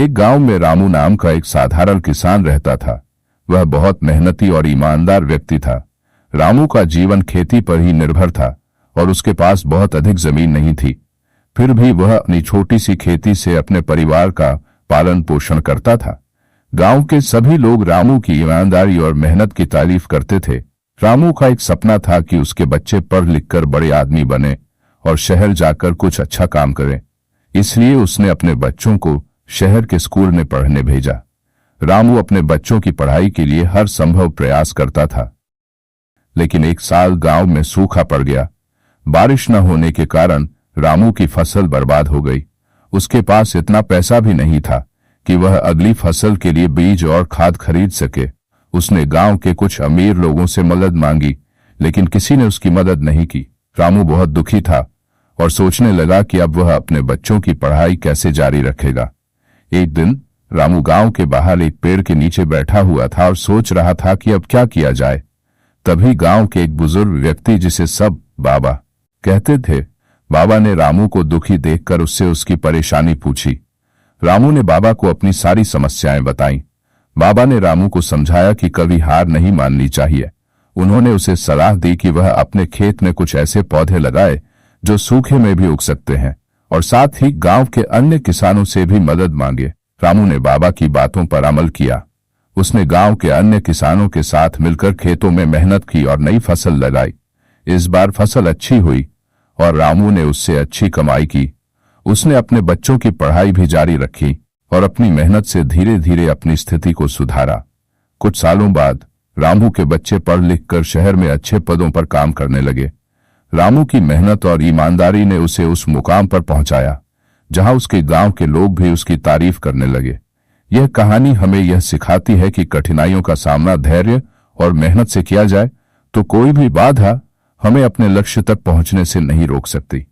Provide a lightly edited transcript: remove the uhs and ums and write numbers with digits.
एक गांव में रामू नाम का एक साधारण किसान रहता था। वह बहुत मेहनती और ईमानदार व्यक्ति था। रामू का जीवन खेती पर ही निर्भर था और उसके पास बहुत अधिक जमीन नहीं थी। फिर भी वह अपनी छोटी सी खेती से अपने परिवार का पालन पोषण करता था। गांव के सभी लोग रामू की ईमानदारी और मेहनत की तारीफ करते थे। रामू का एक सपना था कि उसके बच्चे पढ़ लिखकर बड़े आदमी बने और शहर जाकर कुछ अच्छा काम करें। इसलिए उसने अपने बच्चों को शहर के स्कूल में पढ़ने भेजा। रामू अपने बच्चों की पढ़ाई के लिए हर संभव प्रयास करता था, लेकिन एक साल गांव में सूखा पड़ गया। बारिश न होने के कारण रामू की फसल बर्बाद हो गई। उसके पास इतना पैसा भी नहीं था कि वह अगली फसल के लिए बीज और खाद खरीद सके। उसने गांव के कुछ अमीर लोगों से मदद मांगी, लेकिन किसी ने उसकी मदद नहीं की। रामू बहुत दुखी था और सोचने लगा कि अब वह अपने बच्चों की पढ़ाई कैसे जारी रखेगा। एक दिन रामू गांव के बाहर एक पेड़ के नीचे बैठा हुआ था और सोच रहा था कि अब क्या किया जाए। तभी गांव के एक बुजुर्ग व्यक्ति, जिसे सब बाबा कहते थे, बाबा ने रामू को दुखी देखकर उससे उसकी परेशानी पूछी। रामू ने बाबा को अपनी सारी समस्याएं बताईं। बाबा ने रामू को समझाया कि कभी हार नहीं माननी चाहिए। उन्होंने उसे सलाह दी कि वह अपने खेत में कुछ ऐसे पौधे लगाए जो सूखे में भी उग सकते हैं, और साथ ही गांव के अन्य किसानों से भी मदद मांगे। रामू ने बाबा की बातों पर अमल किया। उसने गांव के अन्य किसानों के साथ मिलकर खेतों में मेहनत की और नई फसल लगाई। इस बार फसल अच्छी हुई और रामू ने उससे अच्छी कमाई की। उसने अपने बच्चों की पढ़ाई भी जारी रखी और अपनी मेहनत से धीरे धीरे अपनी स्थिति को सुधारा। कुछ सालों बाद रामू के बच्चे पढ़ लिख कर शहर में अच्छे पदों पर काम करने लगे। रामू की मेहनत और ईमानदारी ने उसे उस मुकाम पर पहुंचाया जहां उसके गांव के लोग भी उसकी तारीफ करने लगे। यह कहानी हमें यह सिखाती है कि कठिनाइयों का सामना धैर्य और मेहनत से किया जाए तो कोई भी बाधा हमें अपने लक्ष्य तक पहुंचने से नहीं रोक सकती।